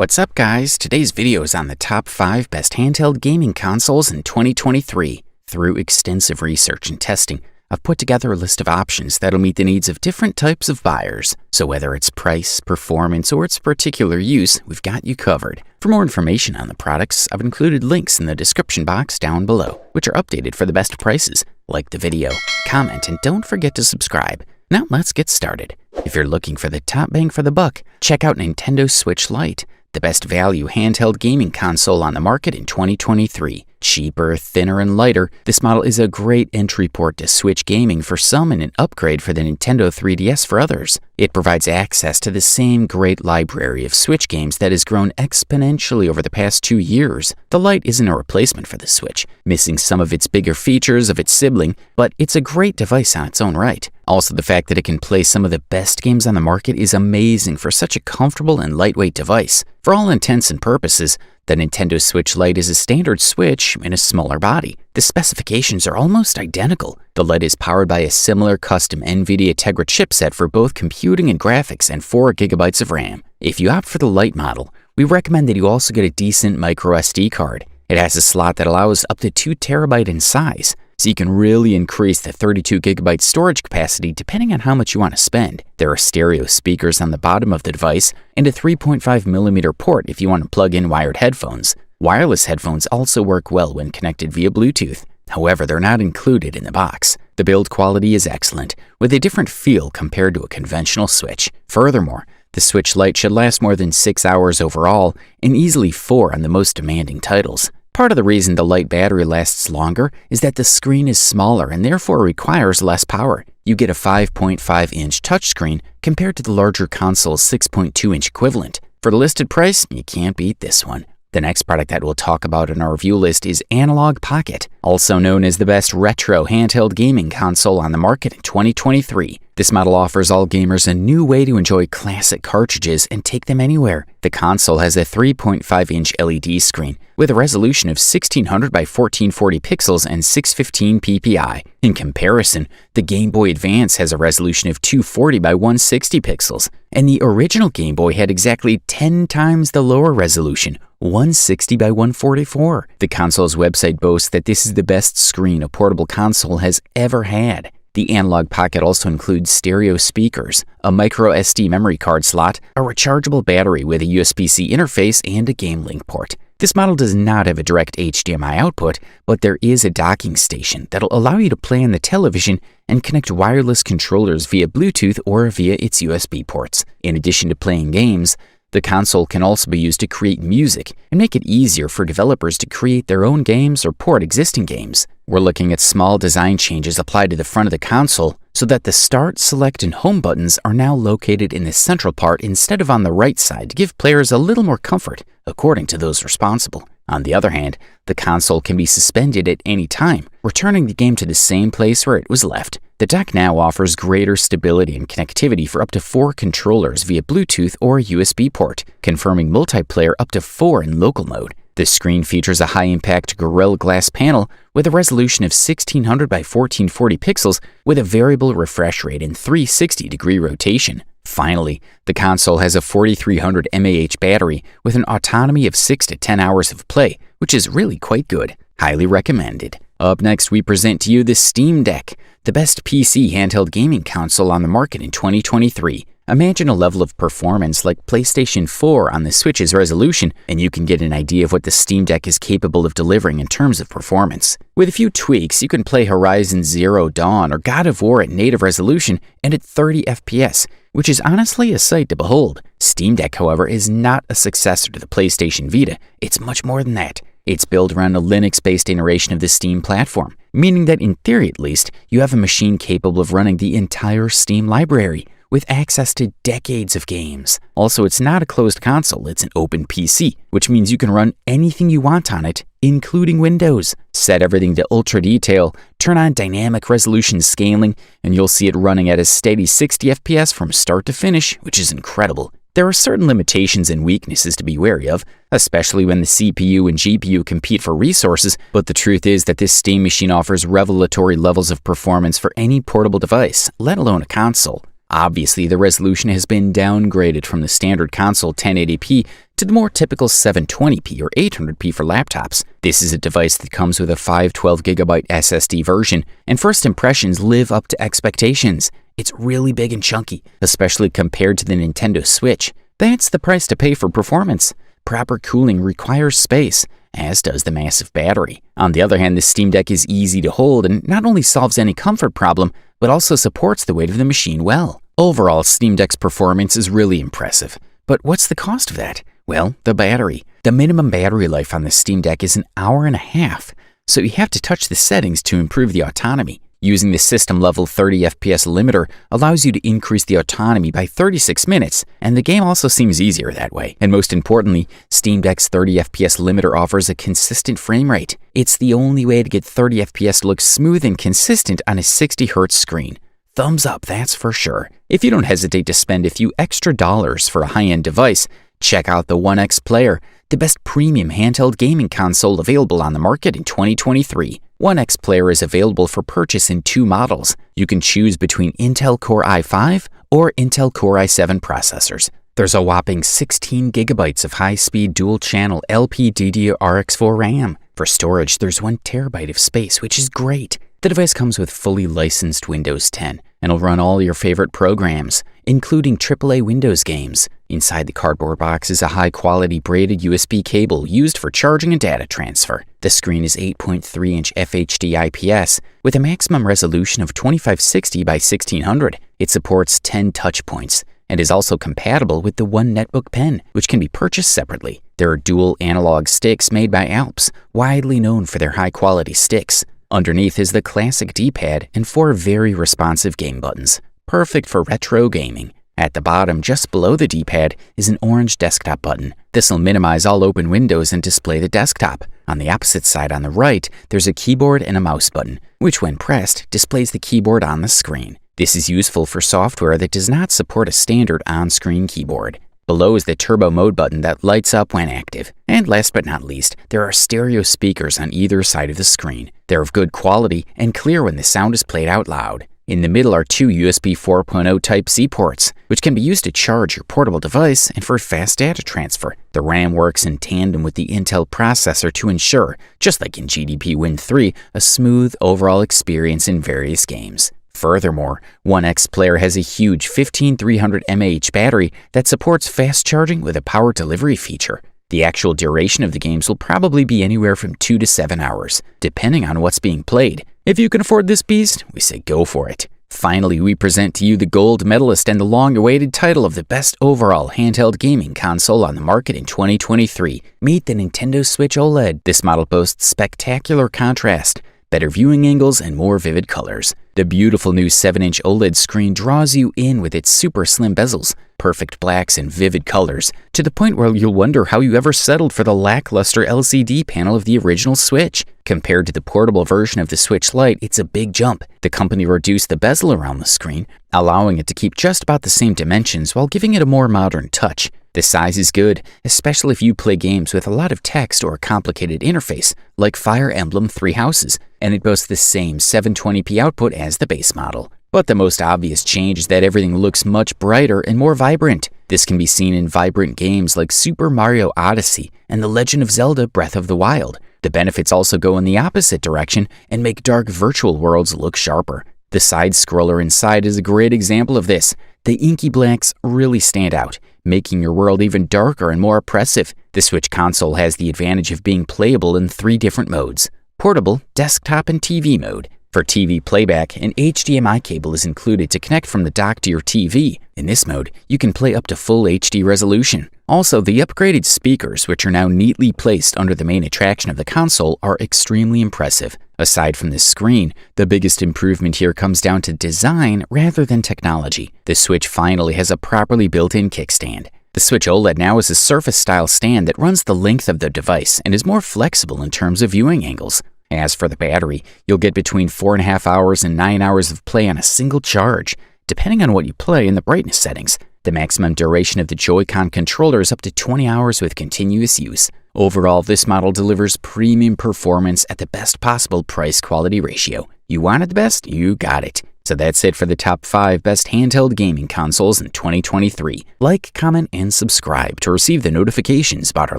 What's up, guys? Today's video is on the top 5 best handheld gaming consoles in 2023. Through extensive research and testing, I've put together a list of options that'll meet the needs of different types of buyers. So whether it's price, performance, or its particular use, we've got you covered. For more information on the products, I've included links in the description box down below, which are updated for the best prices. Like the video, comment, and don't forget to subscribe. Now let's get started. If you're looking for the top bang for the buck, check out Nintendo Switch Lite, the best value handheld gaming console on the market in 2023. Cheaper, thinner, and lighter, this model is a great entry port to Switch gaming for some and an upgrade for the Nintendo 3DS for others. It provides access to the same great library of Switch games that has grown exponentially over the past 2 years. The Lite isn't a replacement for the Switch, missing some of its bigger features of its sibling, but it's a great device on its own right. Also, the fact that it can play some of the best games on the market is amazing for such a comfortable and lightweight device. For all intents and purposes, the Nintendo Switch Lite is a standard Switch in a smaller body. The specifications are almost identical. The Lite is powered by a similar custom NVIDIA Tegra chipset for both computing and graphics and 4 GB of RAM. If you opt for the Lite model, we recommend that you also get a decent microSD card. It has a slot that allows up to 2 TB in size, so you can really increase the 32 GB storage capacity depending on how much you want to spend. There are stereo speakers on the bottom of the device and a 3.5mm port if you want to plug in wired headphones. Wireless headphones also work well when connected via Bluetooth. However, they're not included in the box. The build quality is excellent, with a different feel compared to a conventional Switch. Furthermore, the Switch Lite should last more than 6 hours overall and easily 4 on the most demanding titles. Part of the reason the Lite battery lasts longer is that the screen is smaller and therefore requires less power. You get a 5.5-inch touchscreen compared to the larger console's 6.2-inch equivalent. For the listed price, you can't beat this one. The next product that we'll talk about in our review list is Analogue Pocket, also known as the best retro handheld gaming console on the market in 2023. This model offers all gamers a new way to enjoy classic cartridges and take them anywhere. The console has a 3.5-inch LED screen with a resolution of 1600 by 1440 pixels and 615 ppi. In comparison, the Game Boy Advance has a resolution of 240 by 160 pixels, and the original Game Boy had exactly 10 times the lower resolution, 160 by 144. The console's website boasts that this is the best screen a portable console has ever had. The Analogue Pocket also includes stereo speakers, a microSD memory card slot, a rechargeable battery with a USB-C interface, and a Game Link port. This model does not have a direct HDMI output, but there is a docking station that'll allow you to play on the television and connect wireless controllers via Bluetooth or via its USB ports. In addition to playing games, the console can also be used to create music and make it easier for developers to create their own games or port existing games. We're looking at small design changes applied to the front of the console so that the Start, Select, and Home buttons are now located in the central part instead of on the right side to give players a little more comfort, according to those responsible. On the other hand, the console can be suspended at any time, returning the game to the same place where it was left. The dock now offers greater stability and connectivity for up to 4 controllers via Bluetooth or USB port, confirming multiplayer up to 4 in local mode. The screen features a high-impact Gorilla Glass panel with a resolution of 1600 by 1440 pixels with a variable refresh rate and 360-degree rotation. Finally, the console has a 4300 mAh battery with an autonomy of 6 to 10 hours of play, which is really quite good. Highly recommended. Up next, we present to you the Steam Deck, the best PC handheld gaming console on the market in 2023. Imagine a level of performance like PlayStation 4 on the Switch's resolution, and you can get an idea of what the Steam Deck is capable of delivering in terms of performance. With a few tweaks, you can play Horizon Zero Dawn or God of War at native resolution and at 30 FPS, which is honestly a sight to behold. Steam Deck, however, is not a successor to the PlayStation Vita. It's much more than that. It's built around a Linux-based iteration of the Steam platform, meaning that in theory at least, you have a machine capable of running the entire Steam library, with access to decades of games. Also, it's not a closed console, it's an open PC, which means you can run anything you want on it, including Windows. Set everything to ultra detail, turn on dynamic resolution scaling, and you'll see it running at a steady 60 FPS from start to finish, which is incredible. There are certain limitations and weaknesses to be wary of, especially when the CPU and GPU compete for resources, but the truth is that this Steam machine offers revelatory levels of performance for any portable device, let alone a console. Obviously, the resolution has been downgraded from the standard console 1080p to the more typical 720p or 800p for laptops. This is a device that comes with a 512GB SSD version, and first impressions live up to expectations. It's really big and chunky, especially compared to the Nintendo Switch. That's the price to pay for performance. Proper cooling requires space, as does the massive battery. On the other hand, the Steam Deck is easy to hold and not only solves any comfort problem, but also supports the weight of the machine well. Overall, Steam Deck's performance is really impressive. But what's the cost of that? Well, the battery. The minimum battery life on the Steam Deck is an hour and a half, so you have to touch the settings to improve the autonomy. Using the system-level 30 FPS limiter allows you to increase the autonomy by 36 minutes, and the game also seems easier that way. And most importantly, Steam Deck's 30 FPS limiter offers a consistent frame rate. It's the only way to get 30 FPS to look smooth and consistent on a 60Hz screen. Thumbs up, that's for sure. If you don't hesitate to spend a few extra dollars for a high-end device, check out the OneXPlayer, the best premium handheld gaming console available on the market in 2023. OneXPlayer is available for purchase in two models. You can choose between Intel Core i5 or Intel Core i7 processors. There's a whopping 16 gigabytes of high-speed dual-channel LPDDR4 RAM. For storage, there's 1 terabyte of space, which is great. The device comes with fully licensed Windows 10 and will run all your favorite programs, including AAA Windows games. Inside the cardboard box is a high-quality braided USB cable used for charging and data transfer. The screen is 8.3-inch FHD IPS with a maximum resolution of 2560 by 1600. It supports 10 touch points and is also compatible with the One Netbook Pen, which can be purchased separately. There are dual analog sticks made by Alps, widely known for their high-quality sticks. Underneath is the classic D-pad and 4 very responsive game buttons, perfect for retro gaming. At the bottom, just below the D-pad, is an orange desktop button. This will minimize all open windows and display the desktop. On the opposite side on the right, there's a keyboard and a mouse button, which when pressed, displays the keyboard on the screen. This is useful for software that does not support a standard on-screen keyboard. Below is the turbo mode button that lights up when active. And last but not least, there are stereo speakers on either side of the screen. They're of good quality and clear when the sound is played out loud. In the middle are 2 USB 4.0 Type-C ports, which can be used to charge your portable device and for fast data transfer. The RAM works in tandem with the Intel processor to ensure, just like in GDP Win 3, a smooth overall experience in various games. Furthermore, OneXPlayer has a huge 15300 mAh battery that supports fast charging with a power delivery feature. The actual duration of the games will probably be anywhere from 2 to 7 hours, depending on what's being played. If you can afford this beast, we say go for it. Finally, we present to you the gold medalist and the long-awaited title of the best overall handheld gaming console on the market in 2023. Meet the Nintendo Switch OLED. This model boasts spectacular contrast, better viewing angles, and more vivid colors. The beautiful new 7-inch OLED screen draws you in with its super slim bezels, perfect blacks, and vivid colors, to the point where you'll wonder how you ever settled for the lackluster LCD panel of the original Switch. Compared to the portable version of the Switch Lite, it's a big jump. The company reduced the bezel around the screen, allowing it to keep just about the same dimensions while giving it a more modern touch. The size is good, especially if you play games with a lot of text or a complicated interface, like Fire Emblem 3 Houses, and it boasts the same 720p output as the base model. But the most obvious change is that everything looks much brighter and more vibrant. This can be seen in vibrant games like Super Mario Odyssey and The Legend of Zelda Breath of the Wild. The benefits also go in the opposite direction and make dark virtual worlds look sharper. The side-scroller inside is a great example of this. The inky blacks really stand out, making your world even darker and more oppressive. The Switch console has the advantage of being playable in 3 different modes: portable, desktop, and TV mode. For TV playback, an HDMI cable is included to connect from the dock to your TV. In this mode, you can play up to full HD resolution. Also, the upgraded speakers, which are now neatly placed under the main attraction of the console, are extremely impressive. Aside from the screen, the biggest improvement here comes down to design rather than technology. The Switch finally has a properly built-in kickstand. The Switch OLED now is a Surface-style stand that runs the length of the device and is more flexible in terms of viewing angles. As for the battery, you'll get between 4.5 hours and 9 hours of play on a single charge, depending on what you play and the brightness settings. The maximum duration of the Joy-Con controller is up to 20 hours with continuous use. Overall, this model delivers premium performance at the best possible price-quality ratio. You wanted the best? You got it. So that's it for the top 5 best handheld gaming consoles in 2023. Like, comment, and subscribe to receive the notifications about our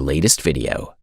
latest video.